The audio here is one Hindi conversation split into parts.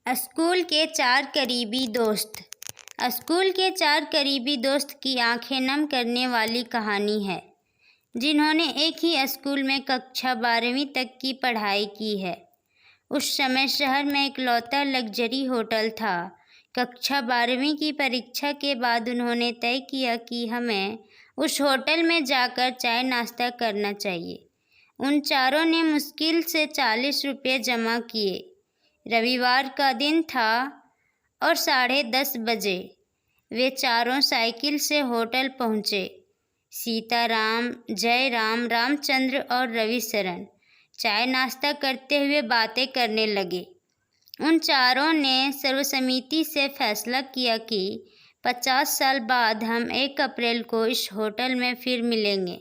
स्कूल के चार करीबी दोस्त। स्कूल के चार करीबी दोस्त की आंखें नम करने वाली कहानी है, जिन्होंने एक ही स्कूल में कक्षा 12वीं तक की पढ़ाई की है। उस समय शहर में इकलौता लग्जरी होटल था। कक्षा 12वीं की परीक्षा के बाद उन्होंने तय किया कि हमें उस होटल में जाकर चाय नाश्ता करना चाहिए। उन चारों ने मुश्किल से 40 रुपये जमा किए। रविवार का दिन था और 10:30 बजे वे चारों साइकिल से होटल पहुँचे। सीताराम, जयराम, रामचंद्र और रविशरण चाय नाश्ता करते हुए बातें करने लगे। उन चारों ने सर्वसम्मति से फैसला किया कि 50 साल बाद हम 1 अप्रैल को इस होटल में फिर मिलेंगे।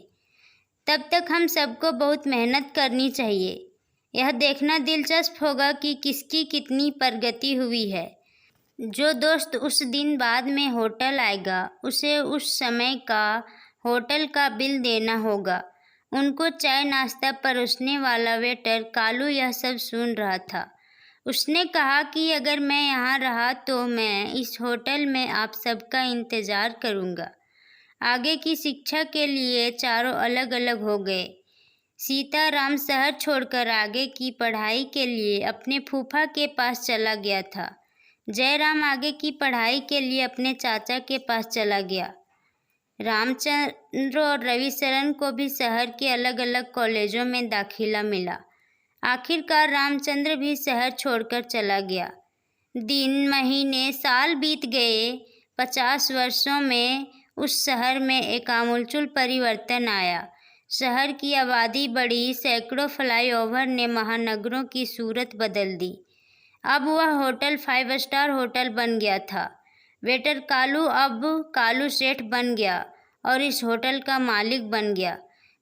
तब तक हम सबको बहुत मेहनत करनी चाहिए। यह देखना दिलचस्प होगा कि किसकी कितनी प्रगति हुई है। जो दोस्त उस दिन बाद में होटल आएगा, उसे उस समय का होटल का बिल देना होगा। उनको चाय नाश्ता परोसने वाला वेटर कालू यह सब सुन रहा था। उसने कहा कि अगर मैं यहाँ रहा तो मैं इस होटल में आप सबका इंतज़ार करूँगा। आगे की शिक्षा के लिए चारों अलग अलग हो गए। सीताराम शहर छोड़कर आगे की पढ़ाई के लिए अपने फूफा के पास चला गया था। जयराम आगे की पढ़ाई के लिए अपने चाचा के पास चला गया। रामचंद्र और रविशरण को भी शहर के अलग अलग कॉलेजों में दाखिला मिला। आखिरकार रामचंद्र भी शहर छोड़कर चला गया। दिन, महीने, साल बीत गए। 50 वर्षों में उस शहर में एक आमूलचूल परिवर्तन आया। शहर की आबादी बढ़ी। सैकड़ों फ्लाईओवर ने महानगरों की सूरत बदल दी। अब वह होटल 5 स्टार होटल बन गया था। वेटर कालू अब कालू सेठ बन गया और इस होटल का मालिक बन गया।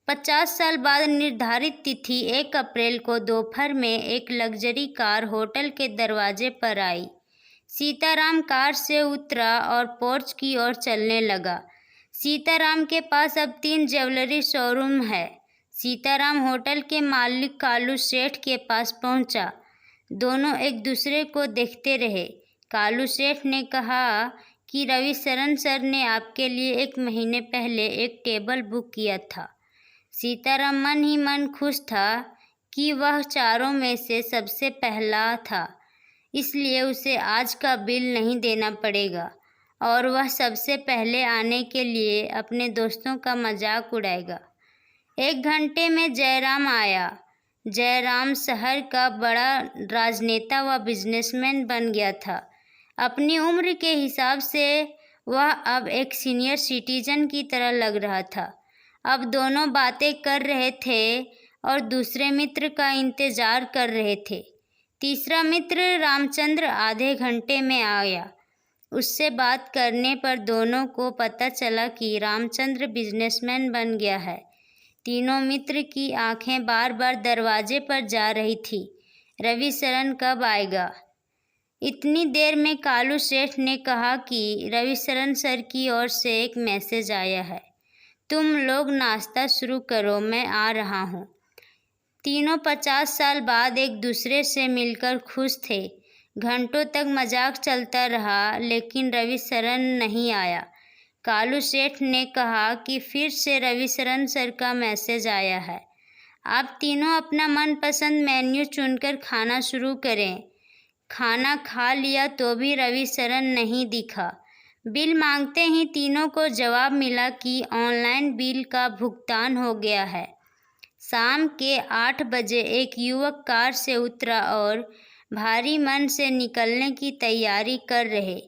50 साल बाद निर्धारित तिथि 1 अप्रैल को दोपहर में एक लग्जरी कार होटल के दरवाजे पर आई। सीताराम कार से उतरा और पोर्च की ओर चलने लगा। सीताराम के पास अब 3 ज्वेलरी शोरूम है। सीताराम होटल के मालिक कालू सेठ के पास पहुंचा। दोनों एक दूसरे को देखते रहे। कालू सेठ ने कहा कि रविशरण सर ने आपके लिए 1 महीने पहले एक टेबल बुक किया था। सीताराम मन ही मन खुश था कि वह चारों में से सबसे पहला था, इसलिए उसे आज का बिल नहीं देना पड़ेगा और वह सबसे पहले आने के लिए अपने दोस्तों का मजाक उड़ाएगा। 1 घंटे में जयराम आया। जयराम शहर का बड़ा राजनेता व बिजनेसमैन बन गया था। अपनी उम्र के हिसाब से वह अब एक सीनियर सिटीजन की तरह लग रहा था। अब दोनों बातें कर रहे थे और दूसरे मित्र का इंतजार कर रहे थे। तीसरा मित्र रामचंद्र आधे घंटे में आया। उससे बात करने पर दोनों को पता चला कि रामचंद्र बिजनेसमैन बन गया है। तीनों मित्र की आंखें बार बार दरवाजे पर जा रही थी। रविशरण कब आएगा? इतनी देर में कालू सेठ ने कहा कि रविशरण सर की ओर से एक मैसेज आया है। तुम लोग नाश्ता शुरू करो, मैं आ रहा हूँ। तीनों 50 साल बाद एक दूसरे से मिलकर खुश थे। घंटों तक मजाक चलता रहा, लेकिन रविशरण नहीं आया। कालू सेठ ने कहा कि फिर से रविशरण सर का मैसेज आया है। आप तीनों अपना मनपसंद मेन्यू चुनकर खाना शुरू करें। खाना खा लिया तो भी रविशरण नहीं दिखा। बिल मांगते ही तीनों को जवाब मिला कि ऑनलाइन बिल का भुगतान हो गया है। शाम के 8 बजे एक युवक कार से उतरा और भारी मन से निकलने की तैयारी कर रहे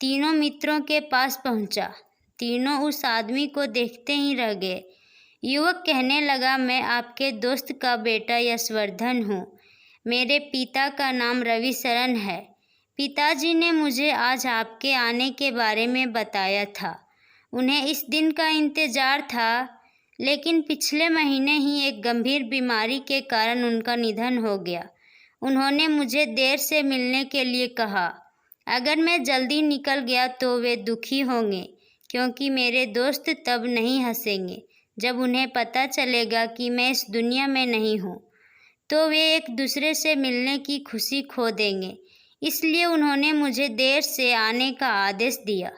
तीनों मित्रों के पास पहुंचा। तीनों उस आदमी को देखते ही रह गए। युवक कहने लगा, मैं आपके दोस्त का बेटा यशवर्धन हूँ। मेरे पिता का नाम रविशरण है। पिताजी ने मुझे आज आपके आने के बारे में बताया था। उन्हें इस दिन का इंतजार था, लेकिन पिछले महीने ही एक गंभीर बीमारी के कारण उनका निधन हो गया। उन्होंने मुझे देर से मिलने के लिए कहा। अगर मैं जल्दी निकल गया तो वे दुखी होंगे, क्योंकि मेरे दोस्त तब नहीं हंसेंगे जब उन्हें पता चलेगा कि मैं इस दुनिया में नहीं हूँ। तो वे एक दूसरे से मिलने की खुशी खो देंगे। इसलिए उन्होंने मुझे देर से आने का आदेश दिया।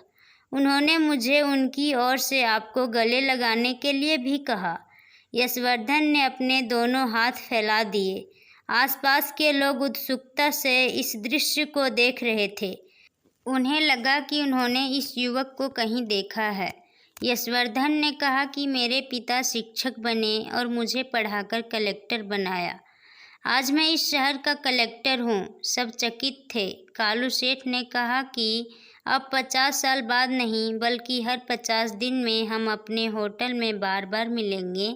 उन्होंने मुझे उनकी ओर से आपको गले लगाने के लिए भी कहा। यशवर्धन ने अपने दोनों हाथ फैला दिए। आसपास के लोग उत्सुकता से इस दृश्य को देख रहे थे। उन्हें लगा कि उन्होंने इस युवक को कहीं देखा है। यशवर्धन ने कहा कि मेरे पिता शिक्षक बने और मुझे पढ़ाकर कलेक्टर बनाया। आज मैं इस शहर का कलेक्टर हूँ। सब चकित थे। कालू सेठ ने कहा कि अब 50 साल बाद नहीं, बल्कि हर 50 दिन में हम अपने होटल में बार बार मिलेंगे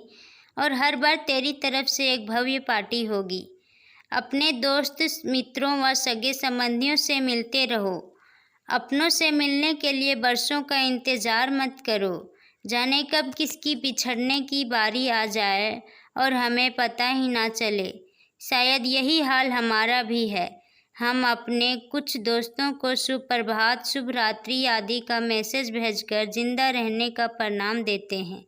और हर बार तेरी तरफ से एक भव्य पार्टी होगी। अपने दोस्त, मित्रों व सगे संबंधियों से मिलते रहो। अपनों से मिलने के लिए बरसों का इंतज़ार मत करो। जाने कब किसकी बिछड़ने की बारी आ जाए और हमें पता ही ना चले। शायद यही हाल हमारा भी है। हम अपने कुछ दोस्तों को शुभ प्रभात, शुभ रात्रि आदि का मैसेज भेजकर जिंदा रहने का प्रणाम देते हैं।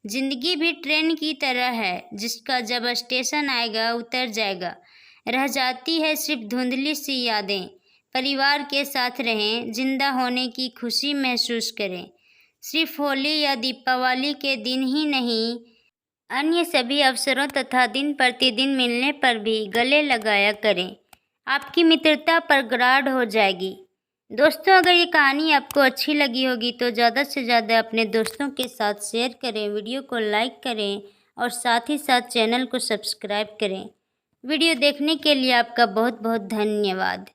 जिंदगी भी ट्रेन की तरह है, जिसका जब स्टेशन आएगा उतर जाएगा। रह जाती है सिर्फ धुंधली सी यादें। परिवार के साथ रहें, जिंदा होने की खुशी महसूस करें। सिर्फ होली या दीपावली के दिन ही नहीं, अन्य सभी अवसरों तथा दिन प्रतिदिन मिलने पर भी गले लगाया करें। आपकी मित्रता प्रगाढ़ हो जाएगी। दोस्तों, अगर ये कहानी आपको अच्छी लगी होगी तो ज़्यादा से ज़्यादा अपने दोस्तों के साथ शेयर करें, वीडियो को लाइक करें और साथ ही साथ चैनल को सब्सक्राइब करें। वीडियो देखने के लिए आपका बहुत बहुत धन्यवाद।